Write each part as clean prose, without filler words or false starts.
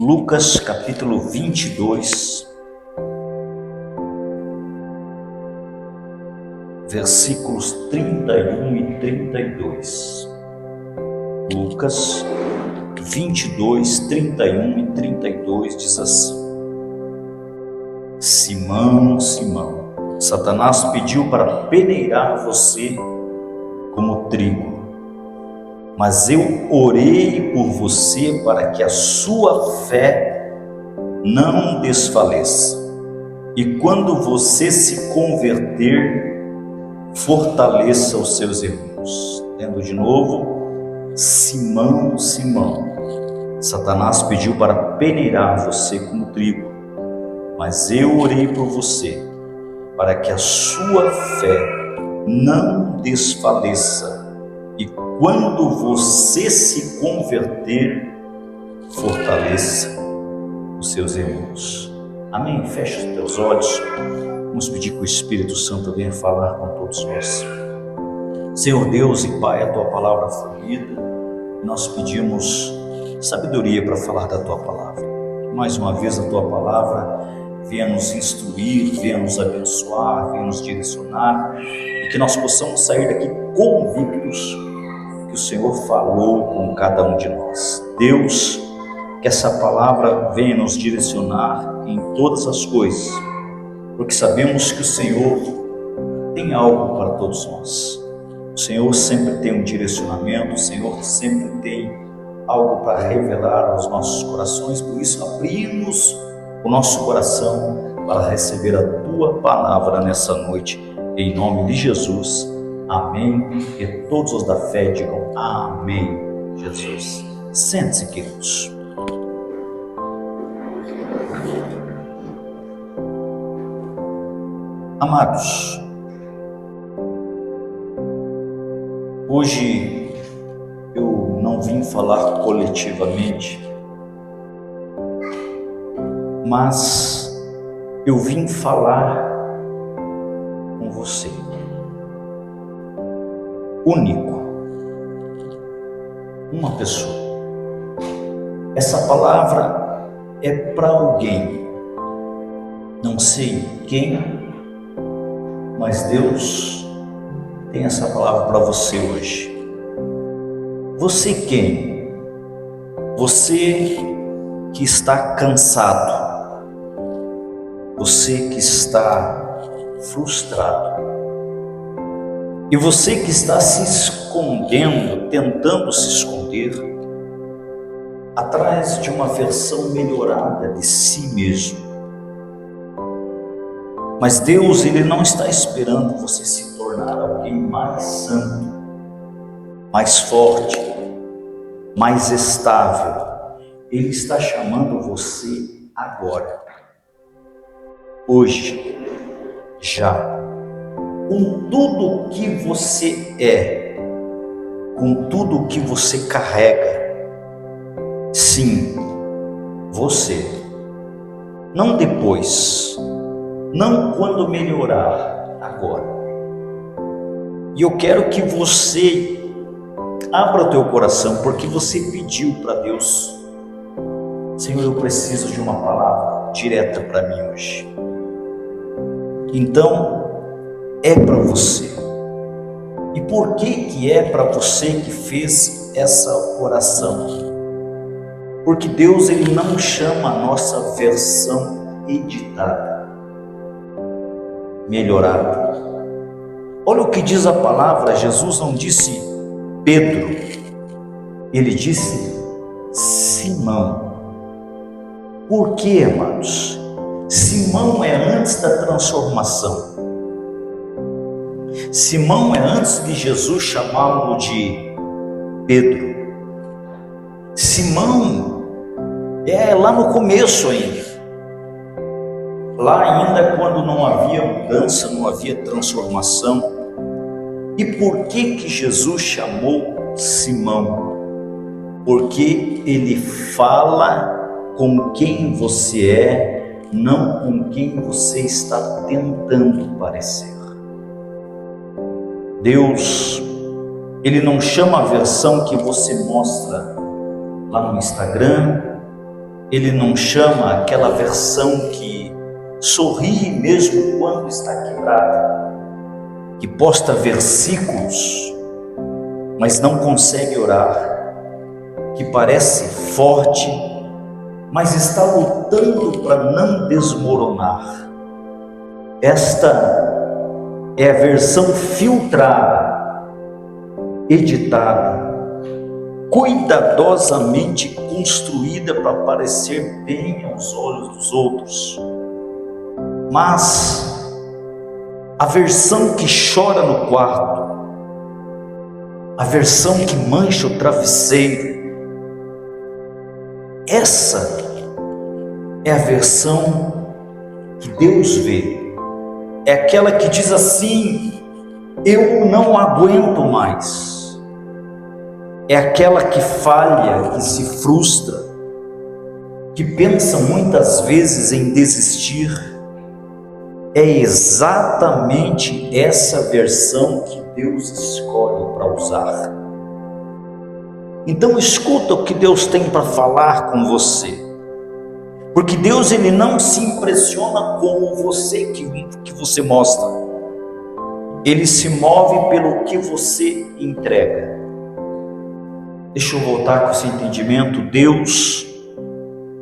Lucas capítulo 22, versículos 31 e 32. Lucas 22, 31 e 32 diz assim: Simão, Simão, Satanás pediu para peneirar você como trigo, mas eu orei por você para que a sua fé não desfaleça. E quando você se converter, fortaleça os seus irmãos. Lendo de novo: Simão, Simão, Satanás pediu para peneirar você como trigo, mas eu orei por você para que a sua fé não desfaleça. E quando você se converter, fortaleça os seus irmãos. Amém? Feche os teus olhos. Vamos pedir que o Espírito Santo venha falar com todos nós. Senhor Deus e Pai, a Tua palavra foi lida. Nós pedimos sabedoria para falar da Tua palavra. Mais uma vez a Tua palavra venha nos instruir, venha nos abençoar, venha nos direcionar, e que nós possamos sair daqui convictos que o Senhor falou com cada um de nós. Deus, que essa palavra venha nos direcionar em todas as coisas, porque sabemos que o Senhor tem algo para todos nós. O Senhor sempre tem um direcionamento, o Senhor sempre tem algo para revelar aos nossos corações. Por isso abrimos o nosso coração para receber a Tua palavra nessa noite, em nome de Jesus. Amém. E todos os da fé digam amém. Jesus. Sente-se, queridos. Amados, hoje eu não vim falar coletivamente, mas eu vim falar com você. Único, uma pessoa. Essa palavra é para alguém, não sei quem, mas Deus tem essa palavra para você hoje. Você quem? Você que está cansado, você que está frustrado, e você que está se escondendo, tentando se esconder atrás de uma versão melhorada de si mesmo. Mas Deus, Ele não está esperando você se tornar alguém mais santo, mais forte, mais estável. Ele está chamando você agora, hoje, já. Com tudo o que você é, com tudo o que você carrega. Sim, você. Não depois, não quando melhorar, agora. E eu quero que você abra o teu coração, porque você pediu para Deus: Senhor, eu preciso de uma palavra direta para mim hoje. Então, é para você. E por que é para você que fez essa oração? Porque Deus, Ele não chama a nossa versão editada, melhorada. Olha o que diz a palavra. Jesus não disse Pedro, Ele disse Simão. Por quê, amados? Simão é antes da transformação. Simão é antes de Jesus chamá-lo de Pedro. Simão é lá no começo ainda. Lá ainda quando não havia mudança, não havia transformação. E por que Jesus chamou Simão? Porque Ele fala com quem você é, não com quem você está tentando parecer. Deus, Ele não chama a versão que você mostra lá no Instagram, Ele não chama aquela versão que sorri mesmo quando está quebrada, que posta versículos, mas não consegue orar, que parece forte, mas está lutando para não desmoronar. Esta é a versão filtrada, editada, cuidadosamente construída para parecer bem aos olhos dos outros. Mas a versão que chora no quarto, a versão que mancha o travesseiro, essa é a versão que Deus vê. É aquela que diz assim: eu não aguento mais. É aquela que falha, que se frustra, que pensa muitas vezes em desistir. É exatamente essa versão que Deus escolhe para usar. Então escuta o que Deus tem para falar com você. Porque Deus, ele não se impressiona com você que você mostra. Ele se move pelo que você entrega. Deixa eu voltar com esse entendimento. Deus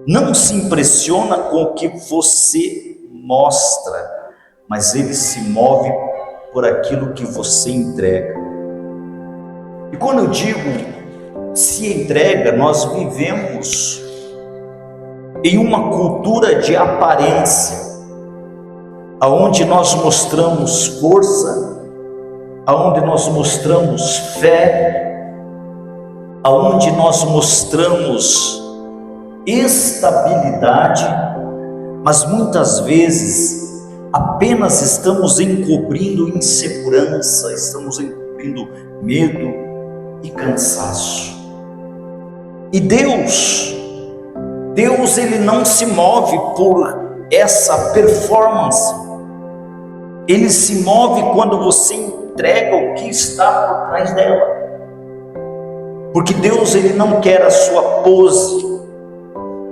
não se impressiona com o que você mostra, mas ele se move por aquilo que você entrega. E quando eu digo se entrega, nós vivemos em uma cultura de aparência, aonde nós mostramos força, aonde nós mostramos fé, aonde nós mostramos estabilidade, mas muitas vezes apenas estamos encobrindo insegurança, estamos encobrindo medo e cansaço. E Deus ele não se move por essa performance. Ele se move quando você entrega o que está por trás dela. Porque Deus, ele não quer a sua pose,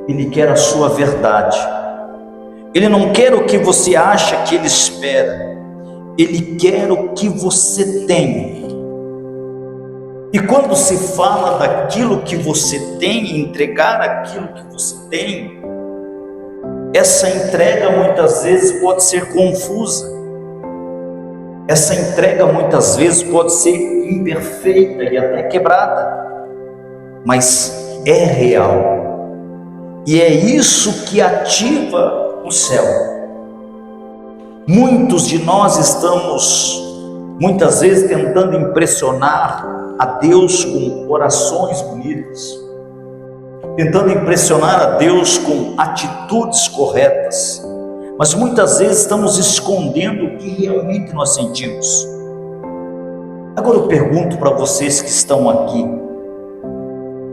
ele quer a sua verdade. Ele não quer o que você acha que ele espera, ele quer o que você tem. E quando se fala daquilo que você tem, entregar aquilo que você tem, essa entrega muitas vezes pode ser confusa. Essa entrega muitas vezes pode ser imperfeita e até quebrada, mas é real. E é isso que ativa o céu. Muitos de nós estamos muitas vezes tentando impressionar a Deus com orações bonitas, tentando impressionar a Deus com atitudes corretas, mas muitas vezes estamos escondendo o que realmente nós sentimos. Agora eu pergunto para vocês que estão aqui: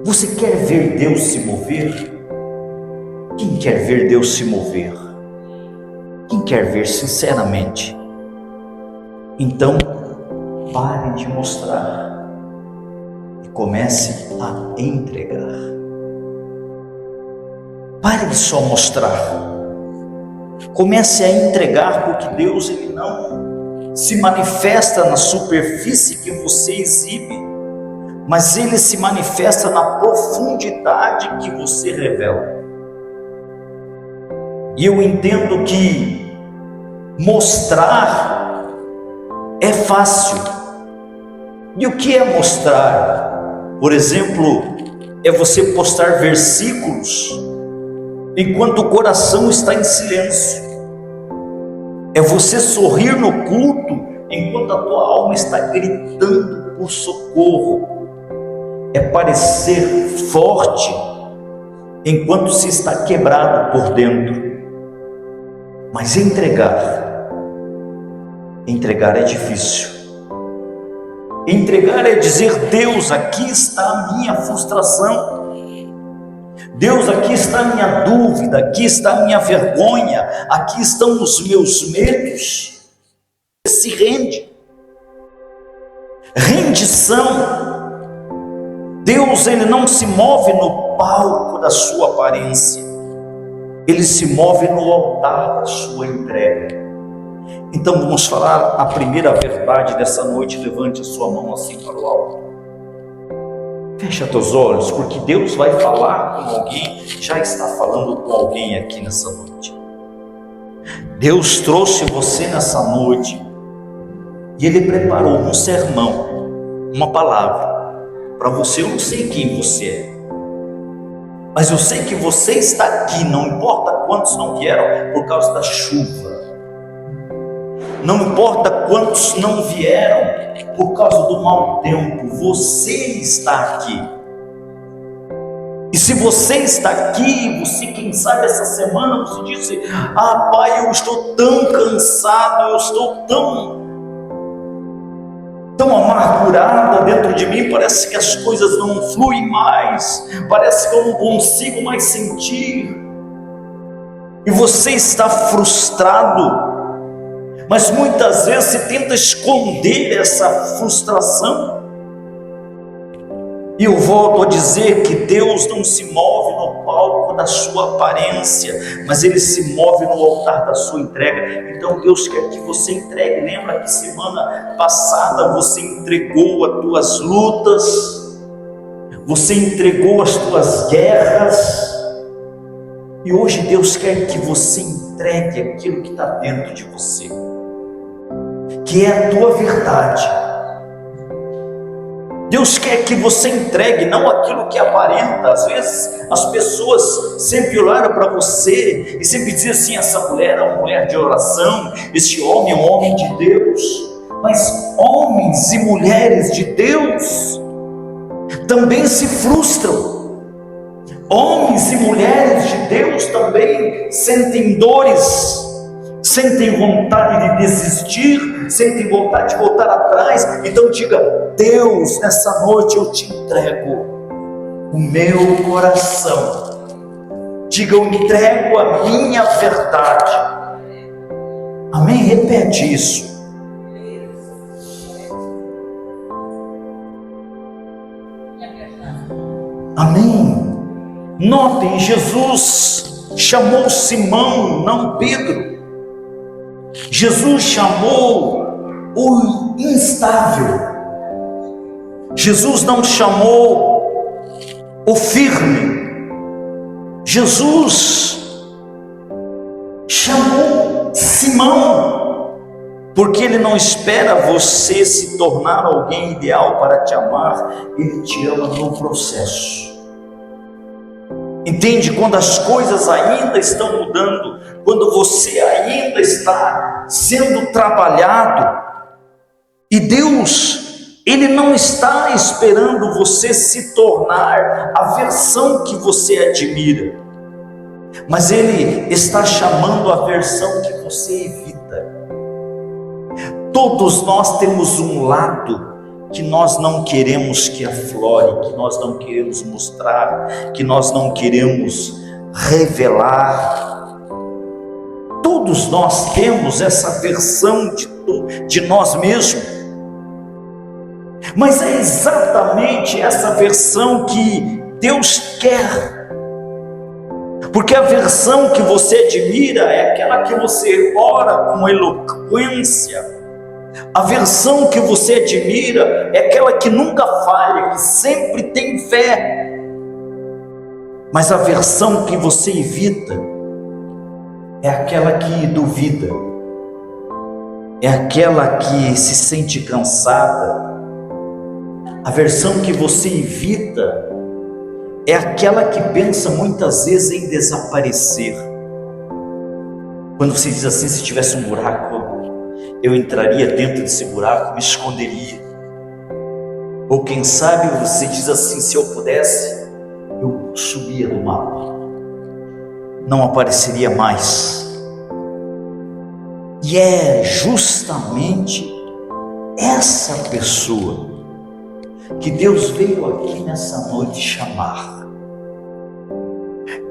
você quer ver Deus se mover? Quem quer ver Deus se mover? Quem quer ver sinceramente? Então, pare de mostrar e comece a entregar. Pare de só mostrar. Comece a entregar, porque Deus, ele não se manifesta na superfície que você exibe, mas ele se manifesta na profundidade que você revela. E eu entendo que mostrar é fácil. E o que é mostrar? Por exemplo, é você postar versículos enquanto o coração está em silêncio. É você sorrir no culto enquanto a tua alma está gritando por socorro. É parecer forte enquanto se está quebrado por dentro. Mas entregar é difícil. Entregar é dizer: Deus, aqui está a minha frustração. Deus, aqui está a minha dúvida, aqui está a minha vergonha, aqui estão os meus medos. Se rende. Rendição. Deus, ele não se move no palco da sua aparência. ele se move no altar da sua entrega. Então vamos falar a primeira verdade dessa noite. Levante a sua mão assim para o alto. Fecha teus olhos, porque Deus vai falar com alguém, já está falando com alguém aqui nessa noite. Deus trouxe você nessa noite e Ele preparou um sermão, uma palavra para você. Eu não sei quem você é, mas eu sei que você está aqui, não importa quantos não vieram por causa da chuva, não importa quantos não vieram por causa do mau tempo, você está aqui. E se você está aqui, você, quem sabe essa semana você disse: ah, pai, eu estou tão cansado, eu estou tão amargurada dentro de mim, parece que as coisas não fluem mais, parece que eu não consigo mais sentir. E você está frustrado, mas muitas vezes você tenta esconder essa frustração. E eu volto a dizer que Deus não se move no palco da sua aparência, mas Ele se move no altar da sua entrega. Então Deus quer que você entregue. Lembra que semana passada você entregou as tuas lutas, você entregou as tuas guerras, e hoje Deus quer que você entregue aquilo que está dentro de você, que é a tua verdade. Deus quer que você entregue, não aquilo que aparenta. Às vezes as pessoas sempre olharam para você e sempre diziam assim: essa mulher é uma mulher de oração, este homem é um homem de Deus. Mas homens e mulheres de Deus também se frustram. Homens e mulheres de Deus também sentem dores, sentem vontade de desistir, sentem vontade de voltar atrás. Então diga: Deus, nessa noite eu te entrego o meu coração. Diga: eu entrego a minha verdade. Amém? Repete isso. Amém? Notem, Jesus chamou Simão, não Pedro. Jesus chamou o instável. Jesus não chamou o firme. Jesus chamou Simão, porque Ele não espera você se tornar alguém ideal para te amar. Ele te ama no processo. Entende? Quando as coisas ainda estão mudando, quando você ainda está sendo trabalhado, e Deus, Ele não está esperando você se tornar a versão que você admira, mas Ele está chamando a versão que você evita. Todos nós temos um lado que nós não queremos que aflore, que nós não queremos mostrar, que nós não queremos revelar. Todos nós temos essa versão de nós mesmos, mas é exatamente essa versão que Deus quer, porque a versão que você admira é aquela que você ora com eloquência. A versão que você admira é aquela que nunca falha, que sempre tem fé. Mas a versão que você evita é aquela que duvida, é aquela que se sente cansada. A versão que você evita é aquela que pensa muitas vezes em desaparecer. Quando você diz assim: se tivesse um buraco, eu entraria dentro desse buraco, me esconderia. Ou quem sabe você diz assim: se eu pudesse, eu subia do mapa, não apareceria mais. E é justamente essa pessoa que Deus veio aqui nessa noite chamar.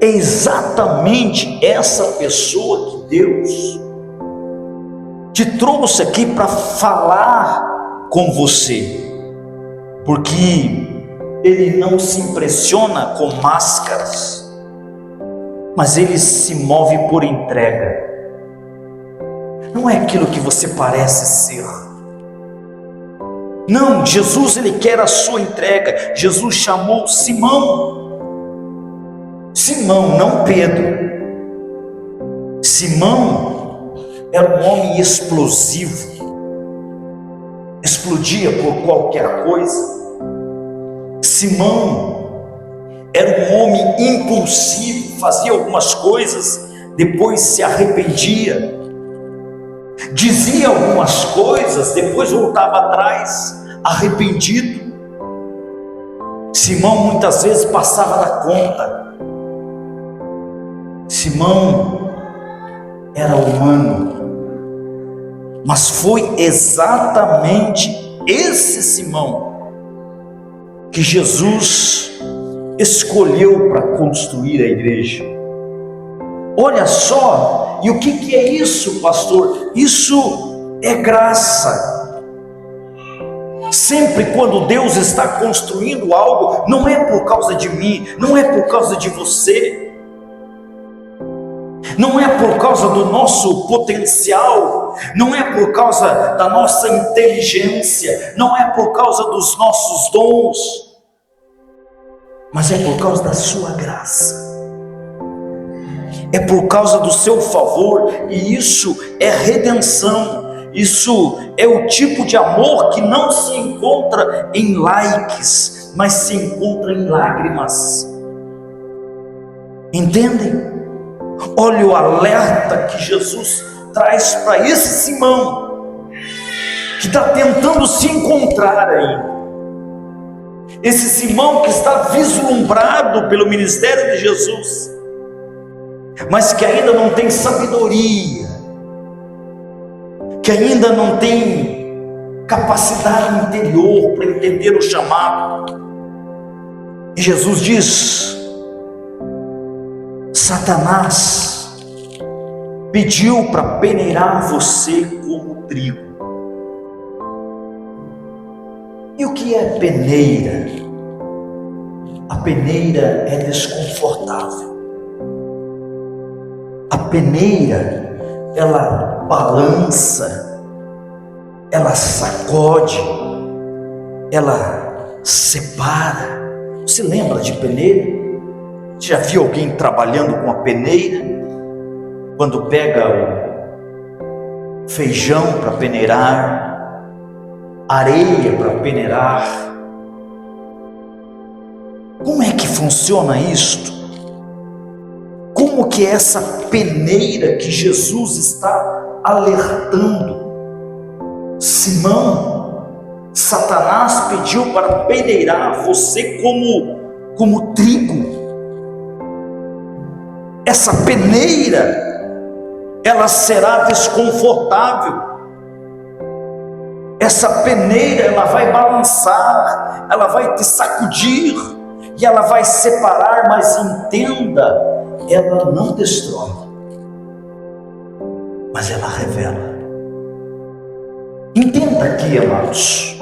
É exatamente essa pessoa que Deus te trouxe aqui para falar com você, porque Ele não se impressiona com máscaras, mas ele se move por entrega. Não é aquilo que você parece ser. Não, Jesus, ele quer a sua entrega. Jesus chamou Simão. Simão, não Pedro. Simão era um homem explosivo. Explodia por qualquer coisa. Simão era um homem impulsivo, fazia algumas coisas, depois se arrependia, dizia algumas coisas, depois voltava atrás, arrependido. Simão muitas vezes passava da conta. Simão era humano, mas foi exatamente esse Simão que Jesus escolheu para construir a igreja. Olha só, e o que é isso, pastor? Isso é graça. Sempre quando Deus está construindo algo, não é por causa de mim, não é por causa de você, não é por causa do nosso potencial, não é por causa da nossa inteligência, não é por causa dos nossos dons, mas é por causa da sua graça, é por causa do seu favor. E isso é redenção. Isso é o tipo de amor que não se encontra em likes, mas se encontra em lágrimas. Entendem? Olha o alerta que Jesus traz para esse Simão, que está tentando se encontrar ainda. Esse Simão que está vislumbrado pelo ministério de Jesus, mas que ainda não tem sabedoria, que ainda não tem capacidade interior para entender o chamado. E Jesus diz: Satanás pediu para peneirar você como trigo. E o que é peneira? A peneira é desconfortável. A peneira, ela balança, ela sacode, ela separa. Você lembra de peneira? Você já viu alguém trabalhando com a peneira? Quando pega o feijão para peneirar, areia para peneirar. Como é que funciona isto? Como que é essa peneira que Jesus está alertando? Simão, Satanás pediu para peneirar você como trigo. Essa peneira, ela será desconfortável. Essa peneira, ela vai balançar, ela vai te sacudir, e ela vai separar, mas entenda, ela não destrói, mas ela revela. Entenda aqui, amados,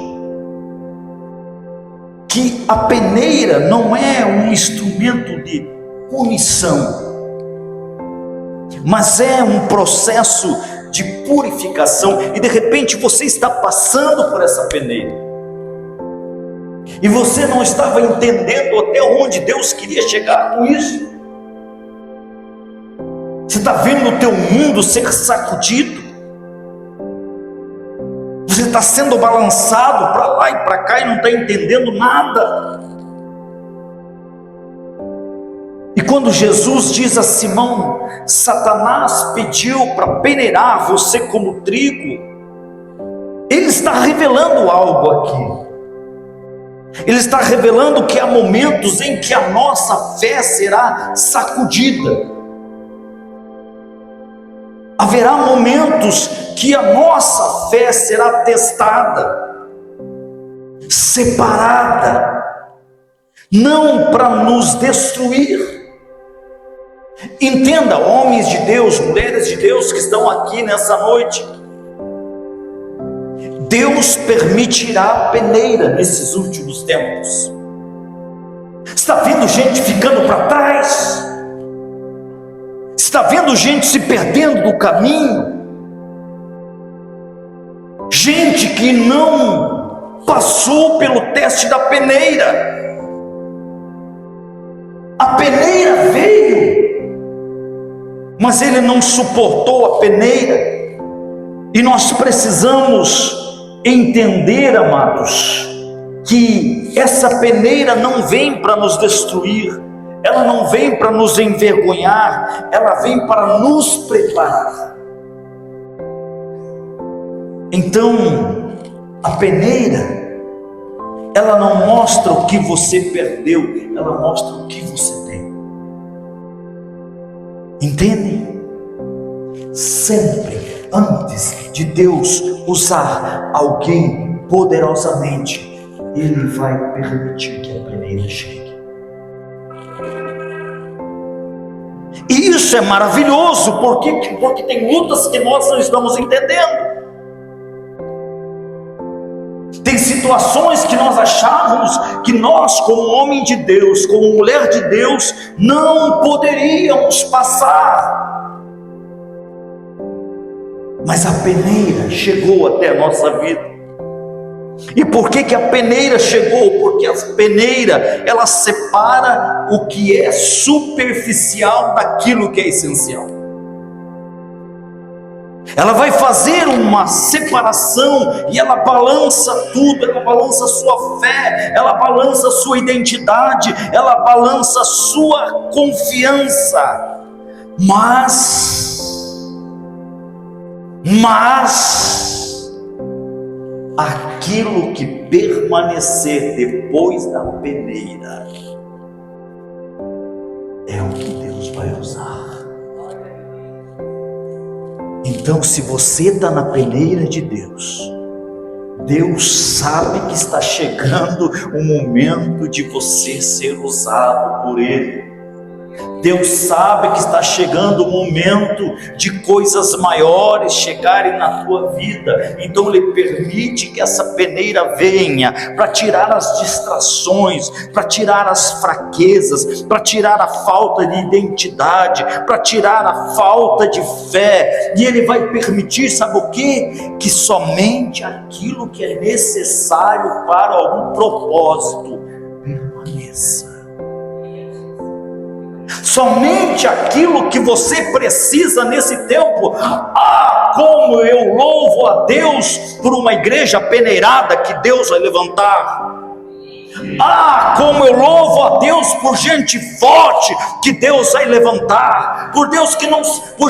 que a peneira não é um instrumento de punição, mas é um processo de purificação. E de repente você está passando por essa peneira, e você não estava entendendo até onde Deus queria chegar com isso. Você está vendo o teu mundo ser sacudido, você está sendo balançado para lá e para cá e não está entendendo nada. E quando Jesus diz a Simão: Satanás pediu para peneirar você como trigo, ele está revelando algo aqui. Ele está revelando que há momentos em que a nossa fé será sacudida. Haverá momentos que a nossa fé será testada, separada, não para nos destruir. Entenda, homens de Deus, mulheres de Deus que estão aqui nessa noite, Deus permitirá a peneira nesses últimos tempos. Está vendo gente ficando para trás, Está vendo gente se perdendo do caminho? Gente que não passou pelo teste da peneira. A peneira veio, mas ele não suportou a peneira. E nós precisamos entender, amados, que essa peneira não vem para nos destruir, ela não vem para nos envergonhar, ela vem para nos preparar. Então, a peneira, ela não mostra o que você perdeu, ela mostra o que você tem. Entendem? Sempre antes de Deus usar alguém poderosamente, Ele vai permitir que a peneira chegue. E isso é maravilhoso, porque tem lutas que nós não estamos entendendo. Tem situações que nós achávamos que nós, como homem de Deus, como mulher de Deus, não poderíamos passar. Mas a peneira chegou até a nossa vida. E por que a peneira chegou? Porque a peneira, ela separa o que é superficial daquilo que é essencial. Ela vai fazer uma separação e ela balança tudo, ela balança a sua fé, ela balança a sua identidade, ela balança a sua confiança. Mas aquilo que permanecer depois da peneira é o que Deus vai usar. Então, se você está na peneira de Deus, Deus sabe que está chegando o momento de você ser usado por Ele. Deus sabe que está chegando o momento de coisas maiores chegarem na tua vida. Então Ele permite que essa peneira venha para tirar as distrações, para tirar as fraquezas, para tirar a falta de identidade, para tirar a falta de fé. E Ele vai permitir, sabe o quê? Que somente aquilo que é necessário para algum propósito permaneça. Somente aquilo que você precisa nesse tempo. Como eu louvo a Deus por uma igreja peneirada que Deus vai levantar. Como eu louvo a Deus por gente forte que Deus vai levantar, por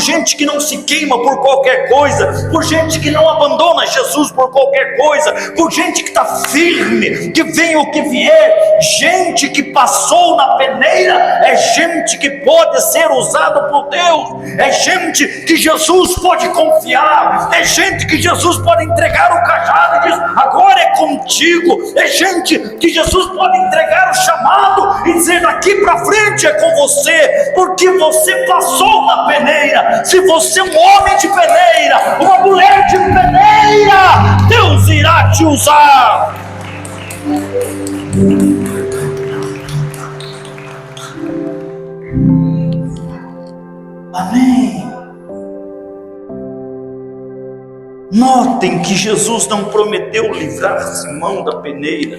gente que não se queima por qualquer coisa, por gente que não abandona Jesus por qualquer coisa, por gente que está firme, que venha o que vier. Gente que passou na peneira é gente que pode ser usada por Deus, é gente que Jesus pode confiar, é gente que Jesus pode entregar o cajado e diz: agora é contigo. É gente que Jesus pode entregar o chamado e dizer: daqui para frente é com você, porque você passou na peneira. Se você é um homem de peneira, uma mulher de peneira, Deus irá te usar. Amém. Notem que Jesus não prometeu livrar Simão da peneira.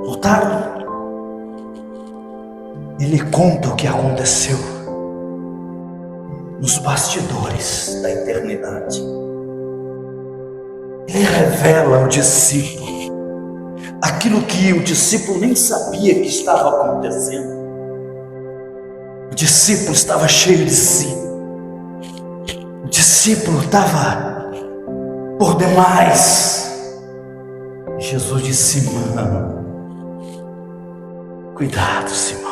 Notaram? Ele conta o que aconteceu nos bastidores da eternidade. Ele revela ao discípulo aquilo que o discípulo nem sabia que estava acontecendo. O discípulo estava cheio de si. O discípulo estava por demais. Jesus disse: Simão, cuidado, Simão.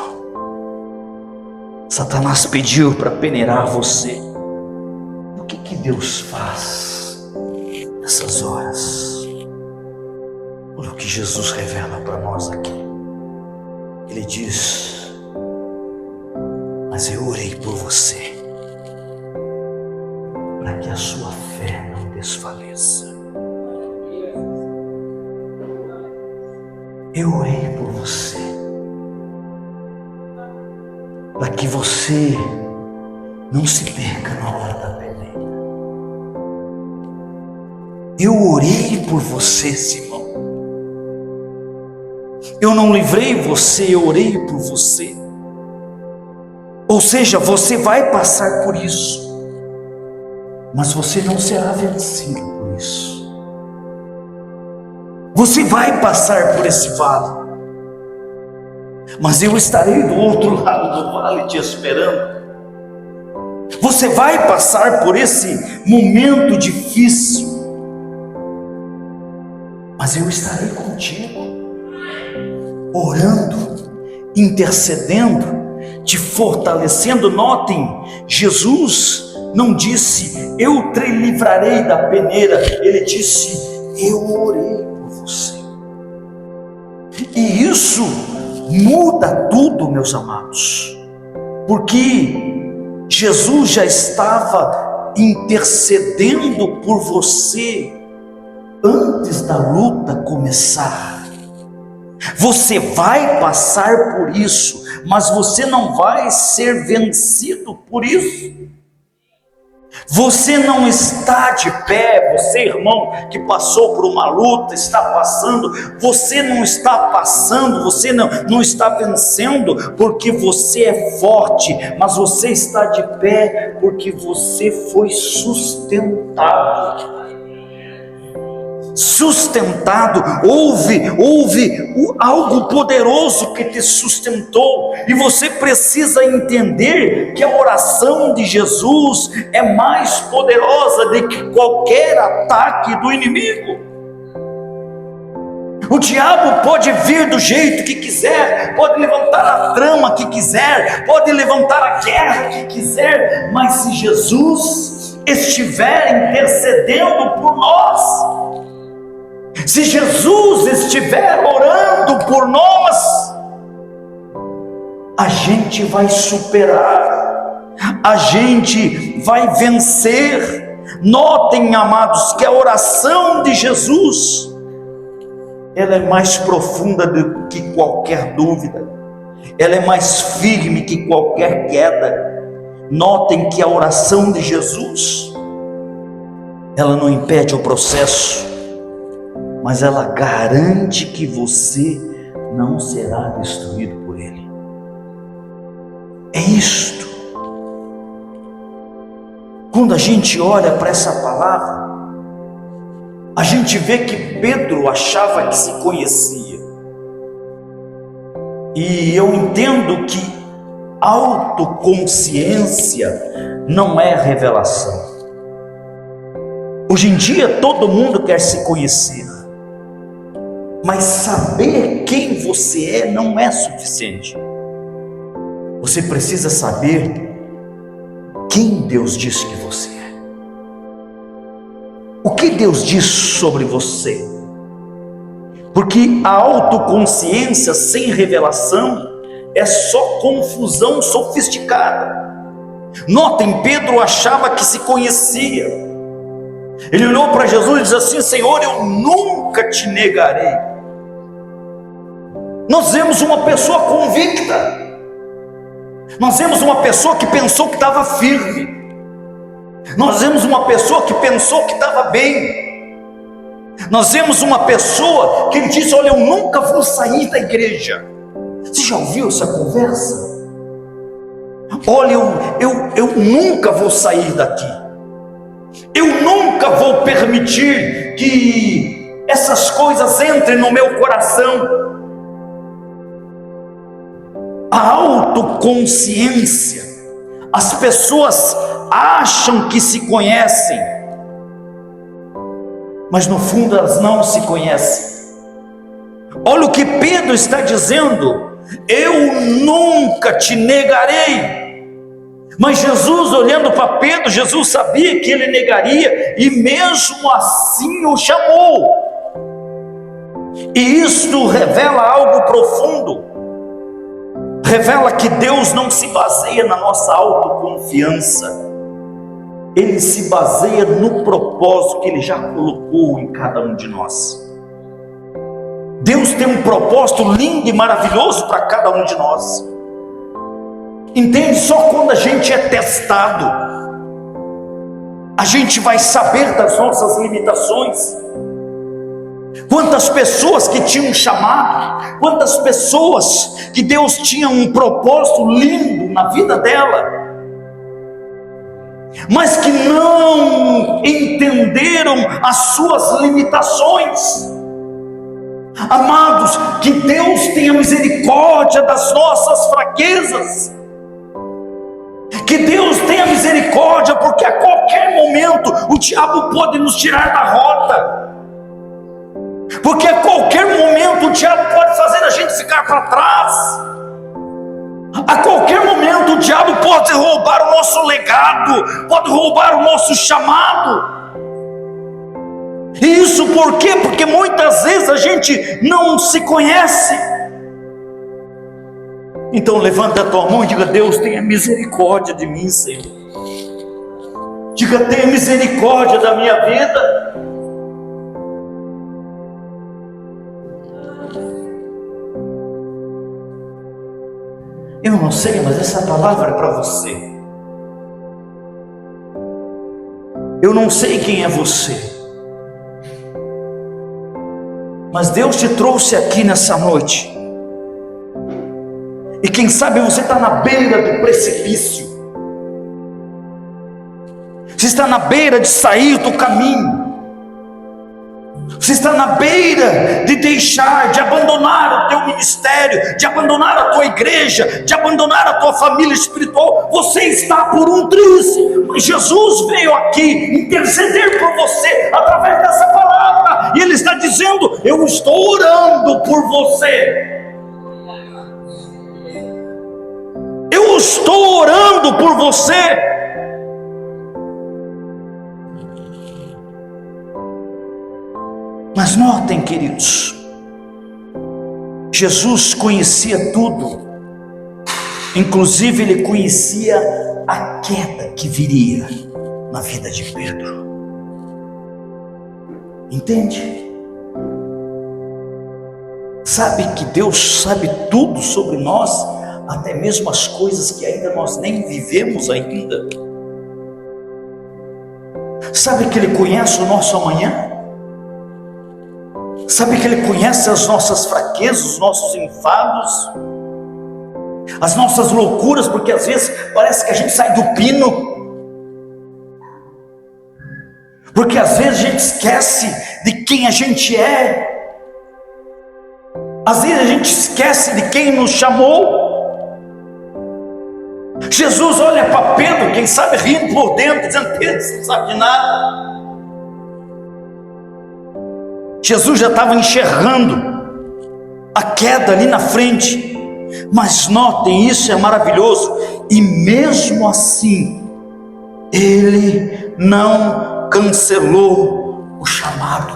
Satanás pediu para peneirar você. O que Deus faz nessas horas? Olha o que Jesus revela para nós aqui. Ele diz: mas eu orei por você, para que a sua fé não desfaleça. Eu orei por você, para que você não se perca na hora da peneira. Eu orei por você, Simão. Eu não livrei você, eu orei por você. Ou seja, você vai passar por isso, mas você não será vencido por isso. Você vai passar por esse vale, mas eu estarei do outro lado do vale te esperando. Você vai passar por esse momento difícil, mas eu estarei contigo, orando, intercedendo, te fortalecendo. Notem, Jesus não disse, eu te livrarei da peneira. Ele disse, eu orei por você. E isso muda tudo, meus amados, porque Jesus já estava intercedendo por você antes da luta começar. Você vai passar por isso, mas você não vai ser vencido por isso. Você não está de pé, você, irmão, que passou por uma luta, está passando, você não está passando, você não está vencendo porque você é forte, mas você está de pé porque você foi sustentado. Houve algo poderoso que te sustentou, e você precisa entender que a oração de Jesus é mais poderosa do que qualquer ataque do inimigo. O diabo pode vir do jeito que quiser, pode levantar a trama que quiser, pode levantar a guerra que quiser, mas se Jesus estiver intercedendo por nós, se Jesus estiver orando por nós, a gente vai superar, a gente vai vencer. Notem, amados, que a oração de Jesus, ela é mais profunda do que qualquer dúvida, ela é mais firme que qualquer queda. Notem que a oração de Jesus, ela não impede o processo, mas ela garante que você não será destruído por ele. É isto. Quando a gente olha para essa palavra, a gente vê que Pedro achava que se conhecia. E eu entendo que autoconsciência não é revelação. Hoje em dia todo mundo quer se conhecer, mas saber quem você é não é suficiente. Você precisa saber quem Deus diz que você é. O que Deus diz sobre você? Porque a autoconsciência sem revelação é só confusão sofisticada. Notem, Pedro achava que se conhecia. Ele olhou para Jesus e disse assim: Senhor, eu nunca te negarei. Nós vemos uma pessoa convicta, nós vemos uma pessoa que pensou que estava firme, nós vemos uma pessoa que pensou que estava bem, nós vemos uma pessoa que ele disse: olha, eu nunca vou sair da igreja. Você já ouviu essa conversa? Olha, eu nunca vou sair daqui, eu nunca vou permitir que essas coisas entrem no meu coração. A autoconsciência, as pessoas acham que se conhecem, mas no fundo elas não se conhecem. Olha o que Pedro está dizendo: eu nunca te negarei. Mas Jesus, olhando para Pedro, Jesus sabia que ele negaria, e mesmo assim o chamou. E isto revela algo profundo. Revela que Deus não se baseia na nossa autoconfiança, Ele se baseia no propósito que Ele já colocou em cada um de nós. Deus tem um propósito lindo e maravilhoso para cada um de nós. Entende? Só quando a gente é testado, a gente vai saber das nossas limitações. Quantas pessoas que tinham chamado, quantas pessoas que Deus tinha um propósito lindo na vida dela, mas que não entenderam as suas limitações. Amados, que Deus tenha misericórdia das nossas fraquezas, que Deus tenha misericórdia, porque a qualquer momento o diabo pode nos tirar da rota, porque a qualquer momento o diabo pode fazer a gente ficar para trás, a qualquer momento o diabo pode roubar o nosso legado, pode roubar o nosso chamado. E isso por quê? Porque muitas vezes a gente não se conhece. Então levanta a tua mão e diga: Deus, tenha misericórdia de mim, Senhor. Diga: tenha misericórdia da minha vida. Eu não sei, mas essa palavra é para você. Eu não sei quem é você, mas Deus te trouxe aqui nessa noite. E quem sabe você está na beira do precipício, você está na beira de sair do caminho, você está na beira de deixar, de abandonar o teu ministério, de abandonar a tua igreja, de abandonar a tua família espiritual. Você está por um triz, mas Jesus veio aqui interceder por você através dessa palavra, e Ele está dizendo: eu estou orando por você. Eu estou orando por você. Mas notem, queridos, Jesus conhecia tudo, inclusive Ele conhecia a queda que viria na vida de Pedro. Entende? Sabe que Deus sabe tudo sobre nós, até mesmo as coisas que ainda nós nem vivemos ainda. Sabe que Ele conhece o nosso amanhã? Sabe que Ele conhece as nossas fraquezas, os nossos enfados, as nossas loucuras, porque às vezes parece que a gente sai do pino, porque às vezes a gente esquece de quem a gente é, às vezes a gente esquece de quem nos chamou. Jesus olha para Pedro, quem sabe rindo por dentro, dizendo: Pedro, você não sabe de nada. Jesus já estava enxergando a queda ali na frente, mas notem, isso é maravilhoso, e mesmo assim, Ele não cancelou o chamado.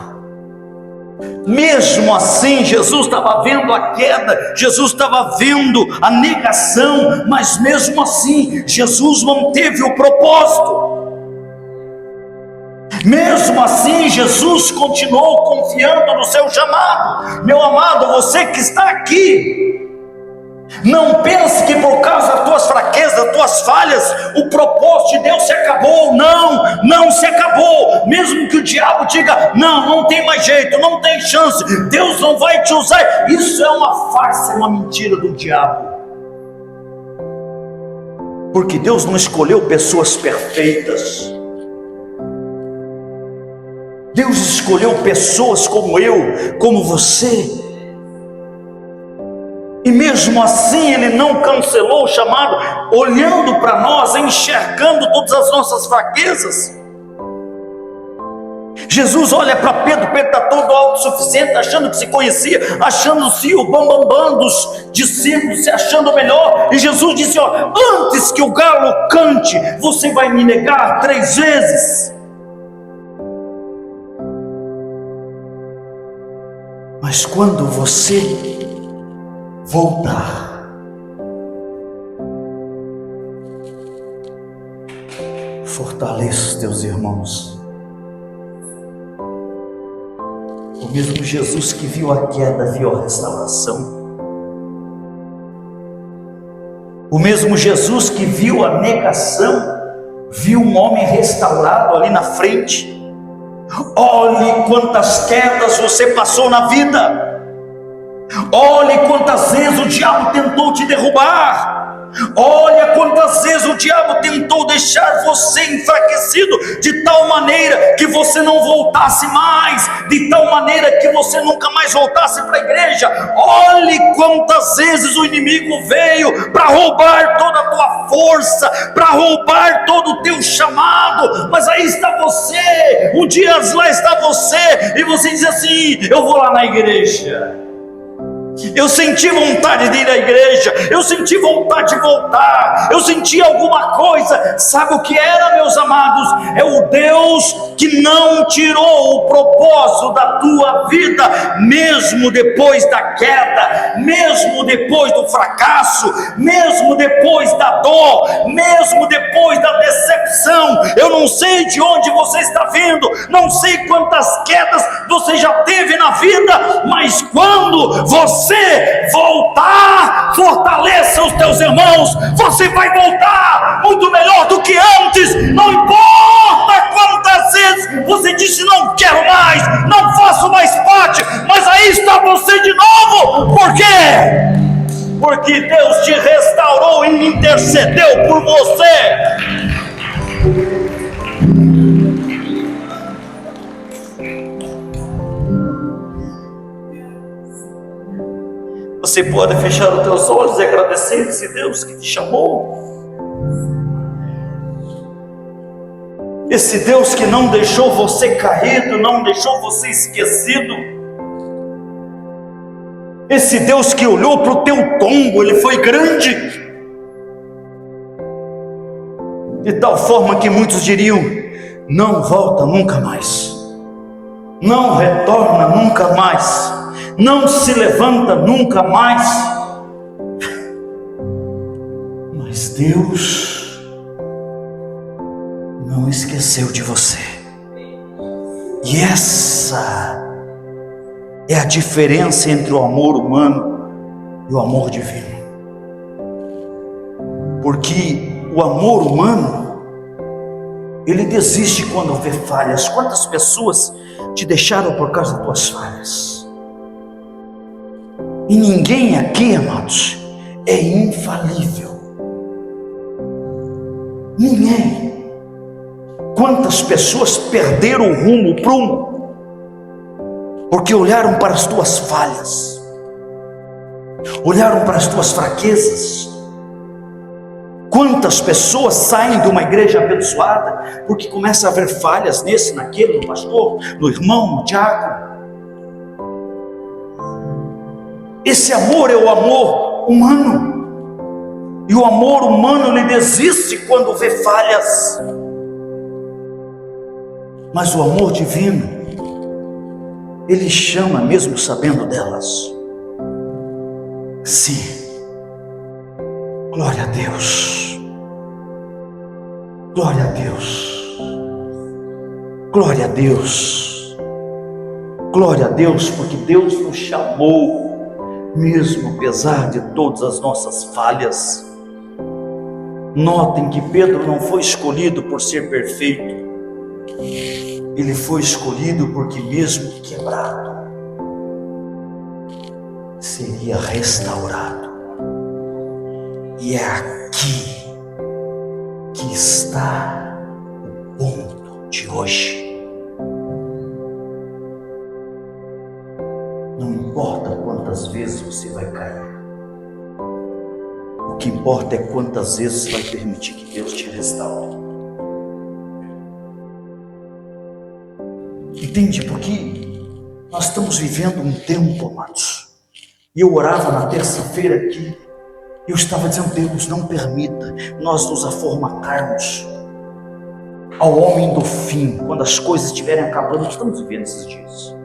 Mesmo assim, Jesus estava vendo a queda, Jesus estava vendo a negação, mas mesmo assim, Jesus manteve o propósito. Mesmo assim, Jesus continuou confiando no seu chamado. Meu amado, você que está aqui, não pense que por causa das tuas fraquezas, das tuas falhas, o propósito de Deus se acabou. Não, não se acabou. Mesmo que o diabo diga: não, não tem mais jeito, não tem chance, Deus não vai te usar. Isso é uma farsa, é uma mentira do diabo. Porque Deus não escolheu pessoas perfeitas. Deus escolheu pessoas como eu, como você, e mesmo assim Ele não cancelou o chamado, olhando para nós, enxergando todas as nossas fraquezas. Jesus olha para Pedro, Pedro está todo autossuficiente, achando que se conhecia, achando-se o bambambam dos discípulos, se achando melhor, e Jesus disse: ó, antes que o galo cante, você vai me negar 3 vezes. Mas quando você voltar, fortaleça os teus irmãos. O mesmo Jesus que viu a queda, viu a restauração. O mesmo Jesus que viu a negação, viu um homem restaurado ali na frente. Olhe quantas quedas você passou na vida. Olhe quantas vezes o diabo tentou te derrubar. Olha quantas vezes o diabo tentou deixar você enfraquecido, de tal maneira que você não voltasse mais, de tal maneira que você nunca mais voltasse para a igreja. Olhe quantas vezes o inimigo veio para roubar toda a tua força, para roubar todo o teu chamado. Mas aí está você, um dia lá está você, e você diz assim: eu vou lá na igreja. Eu senti vontade de ir à igreja, eu senti vontade de voltar, eu senti alguma coisa. Sabe o que era, meus amados? É o Deus que não tirou o propósito da tua vida, mesmo depois da queda, mesmo depois do fracasso, mesmo depois da dor, mesmo depois da decepção. Eu não sei de onde você está vindo, não sei quantas quedas você já teve na vida, mas quando você voltar, fortaleça os teus irmãos. Você vai voltar muito melhor do que antes. Não importa quantas vezes você disse: não quero mais, não faço mais parte, mas aí está você de novo. Por quê? Porque Deus te restaurou e intercedeu por você. Você pode fechar os teus olhos e agradecer esse Deus que te chamou, esse Deus que não deixou você caído, não deixou você esquecido, esse Deus que olhou para o teu tombo. Ele foi grande, de tal forma que muitos diriam: não volta nunca mais, não retorna nunca mais, não se levanta nunca mais. Mas Deus não esqueceu de você. E essa é a diferença entre o amor humano e o amor divino. Porque o amor humano, ele desiste quando vê falhas. Quantas pessoas te deixaram por causa das tuas falhas? E ninguém aqui, amados, é infalível. Ninguém. Quantas pessoas perderam o rumo, o prumo, porque olharam para as tuas falhas, olharam para as tuas fraquezas. Quantas pessoas saem de uma igreja abençoada porque começa a haver falhas nesse, naquele, no pastor, no irmão, no diácono. Esse amor é o amor humano, e o amor humano ele desiste quando vê falhas. Mas o amor divino, ele chama mesmo sabendo delas. Sim, glória a Deus, glória a Deus, glória a Deus, glória a Deus, porque Deus nos chamou, mesmo apesar de todas as nossas falhas. Notem que Pedro não foi escolhido por ser perfeito, ele foi escolhido porque mesmo quebrado, seria restaurado. E é aqui que está o ponto de hoje. Não importa quantas vezes você vai cair, o que importa é quantas vezes vai permitir que Deus te restaure. Entende? Porque nós estamos vivendo um tempo, amados, e eu orava na terça-feira aqui, eu estava dizendo: Deus, não permita nós nos aformatarmos ao homem do fim, quando as coisas estiverem acabando. Nós estamos vivendo esses dias.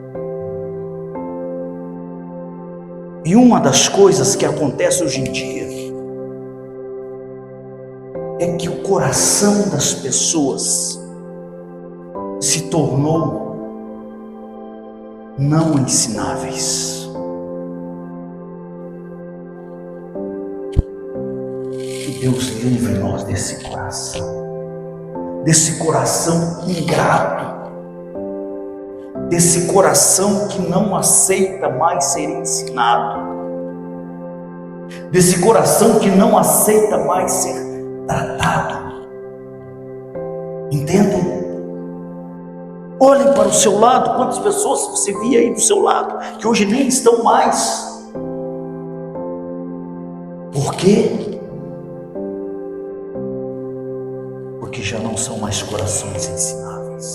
E uma das coisas que acontece hoje em dia é que o coração das pessoas se tornou não ensináveis. Deus livre nós desse coração ingrato, desse coração que não aceita mais ser ensinado, desse coração que não aceita mais ser tratado. Entendem? Olhem para o seu lado, quantas pessoas você via aí do seu lado, que hoje nem estão mais. Por quê? Porque já não são mais corações ensináveis.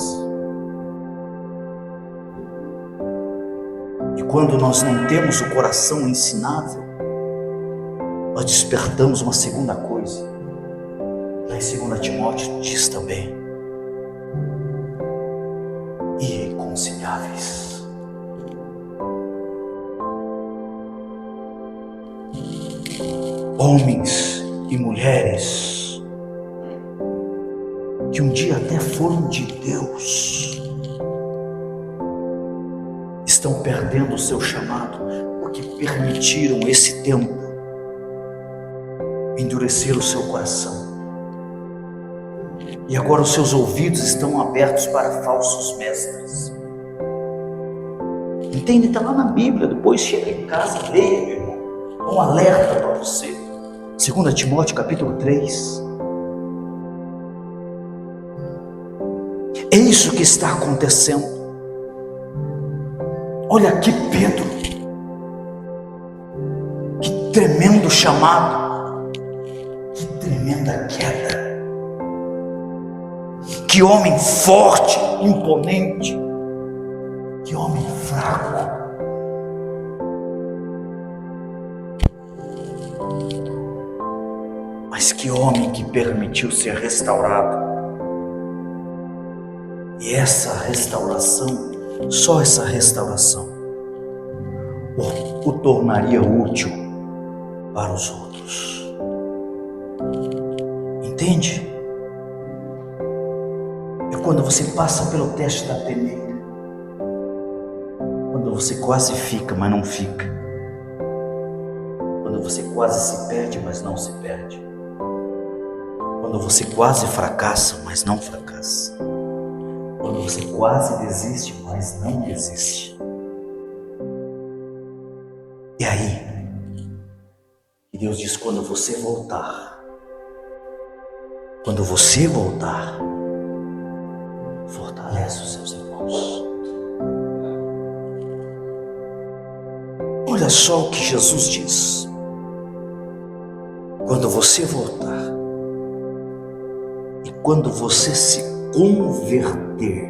E quando nós não temos o coração ensinável, nós despertamos uma segunda coisa. Lá em 2 Timóteo diz também: irreconciliáveis. Homens e mulheres que um dia até foram de Deus, estão perdendo o seu chamado porque permitiram esse tempo endurecer o seu coração. E agora os seus ouvidos estão abertos para falsos mestres. Entende? Está lá na Bíblia. Depois chega em casa, leia, meu irmão. Um alerta para você. 2 Timóteo capítulo 3. É isso que está acontecendo. Olha aqui Pedro. Que tremendo chamado. Que tremenda queda. Que homem forte, imponente. Que homem fraco. Mas que homem que permitiu ser restaurado. E essa restauração, só essa restauração, o tornaria útil para os outros. Entende? É quando você passa pelo teste da peneira, quando você quase fica, mas não fica, quando você quase se perde, mas não se perde, quando você quase fracassa, mas não fracassa, quando você quase desiste, mas não desiste. E aí, que Deus diz: quando você voltar, fortalece os seus irmãos. Olha só o que Jesus diz: quando você voltar e quando você se converter,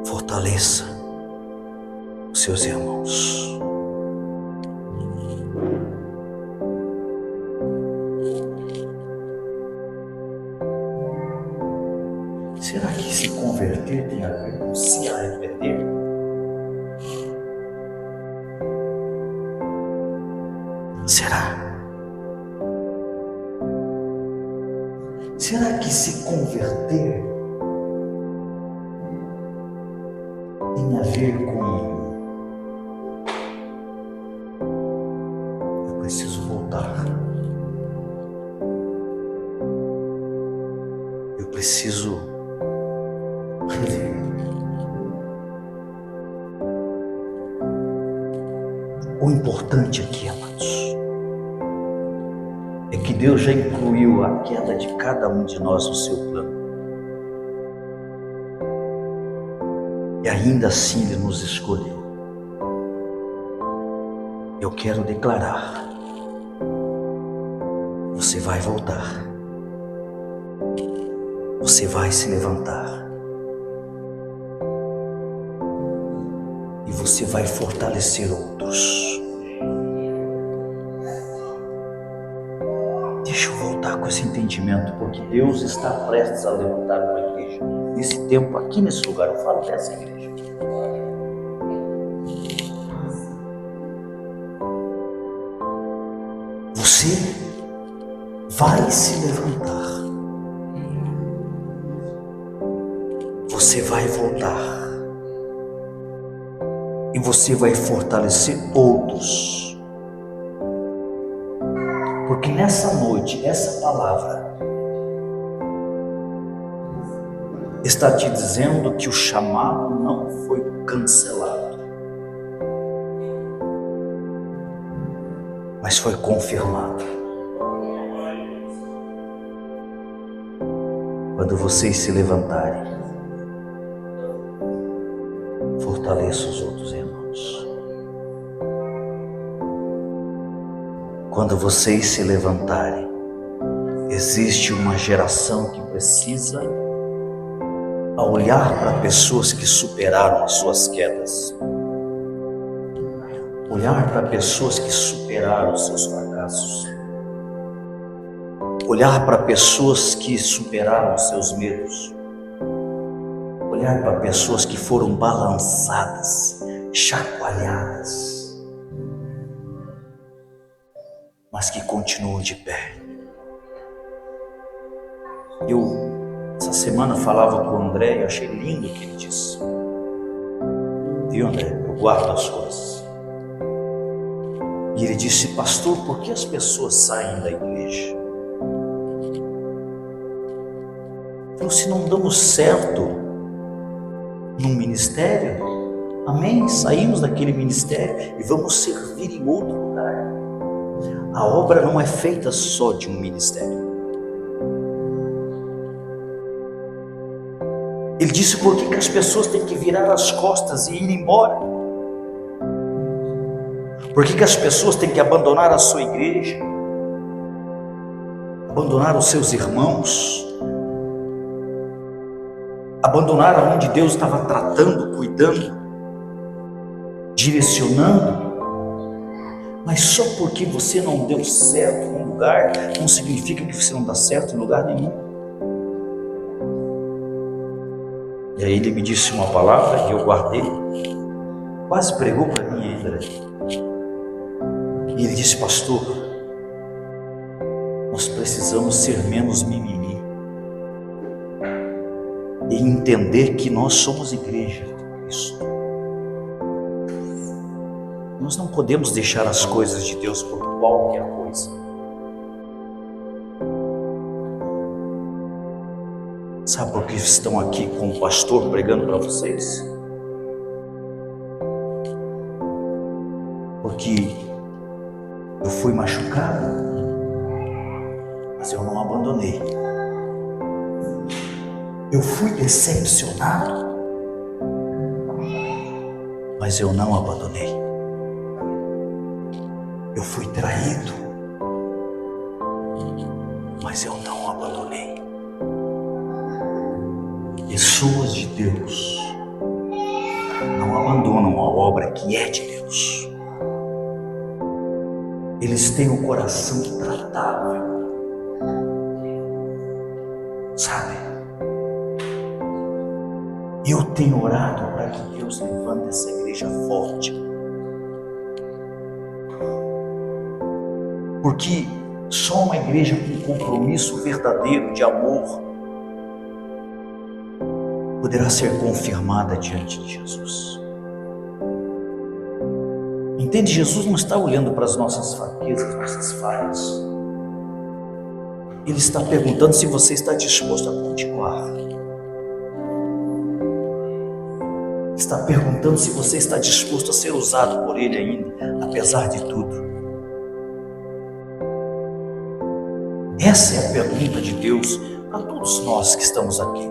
fortaleça os seus irmãos. Será que se converter tem a ver com se arrepender? Será? Será que se converter tem a ver com eu preciso voltar, eu preciso rever? O importante aqui, amados, é que Deus já incluiu a queda de cada um de nós no seu plano. E ainda assim Ele nos escolheu. Eu quero declarar: você vai voltar. Você vai se levantar. E você vai fortalecer outros. Deixa eu voltar com esse entendimento, porque Deus está prestes a levantar uma igreja. Nesse tempo, aqui nesse lugar, eu falo dessa igreja. Você vai se levantar. Você vai voltar. E você vai fortalecer outros. Porque nessa noite, essa palavra está te dizendo que o chamado não foi cancelado, mas foi confirmado. Quando vocês se levantarem, fortaleça os outros irmãos. Quando vocês se levantarem, existe uma geração que precisa olhar para pessoas que superaram as suas quedas, olhar para pessoas que superaram os seus fracassos, olhar para pessoas que superaram os seus medos, olhar para pessoas que foram balançadas, chacoalhadas, mas que continuam de pé. Essa semana falava com o André e eu achei lindo o que ele disse. Viu, André? Eu guardo as coisas. E ele disse: pastor, por que as pessoas saem da igreja? Ele falou: se não damos certo num ministério, amém, saímos daquele ministério e vamos servir em outro lugar. A obra não é feita só de um ministério. Ele disse: por que as pessoas têm que virar as costas e ir embora? Por que as pessoas têm que abandonar a sua igreja, abandonar os seus irmãos, abandonar aonde Deus estava tratando, cuidando, direcionando? Mas só porque você não deu certo em um lugar, não significa que você não dá certo em lugar nenhum. E aí ele me disse uma palavra e eu guardei, quase pregou para mim ainda. E ele disse: pastor, nós precisamos ser menos mimimi e entender que nós somos igreja de Cristo. Nós não podemos deixar as coisas de Deus por qualquer coisa. Sabe por que estão aqui com o pastor pregando para vocês? Porque eu fui machucado, mas eu não abandonei. Eu fui decepcionado, mas eu não abandonei. Eu fui traído, mas eu não abandonei. Pessoas de Deus não abandonam a obra que é de Deus. Eles têm o coração tratável, sabe? Eu tenho orado para que Deus levante essa igreja forte, porque só uma igreja com compromisso verdadeiro de amor poderá ser confirmada diante de Jesus. Entende? Jesus não está olhando para as nossas fraquezas, nossas falhas. Ele está perguntando se você está disposto a continuar. Ele está perguntando se você está disposto a ser usado por Ele ainda, apesar de tudo. Essa é a pergunta de Deus para todos nós que estamos aqui.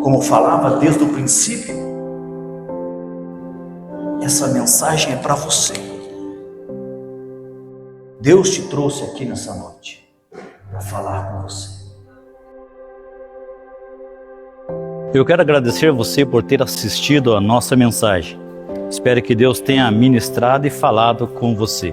Como falava desde o princípio, essa mensagem é para você. Deus te trouxe aqui nessa noite para falar com você. Eu quero agradecer você por ter assistido a nossa mensagem. Espero que Deus tenha ministrado e falado com você.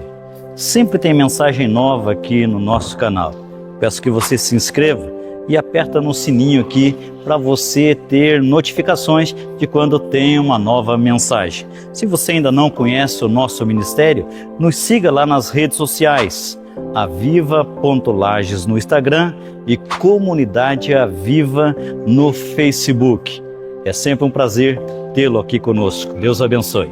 Sempre tem mensagem nova aqui no nosso canal. Peço que você se inscreva e aperta no sininho aqui para você ter notificações de quando tem uma nova mensagem. Se você ainda não conhece o nosso ministério, nos siga lá nas redes sociais, Aviva.Lages no Instagram e Comunidade Aviva no Facebook. É sempre um prazer tê-lo aqui conosco. Deus abençoe.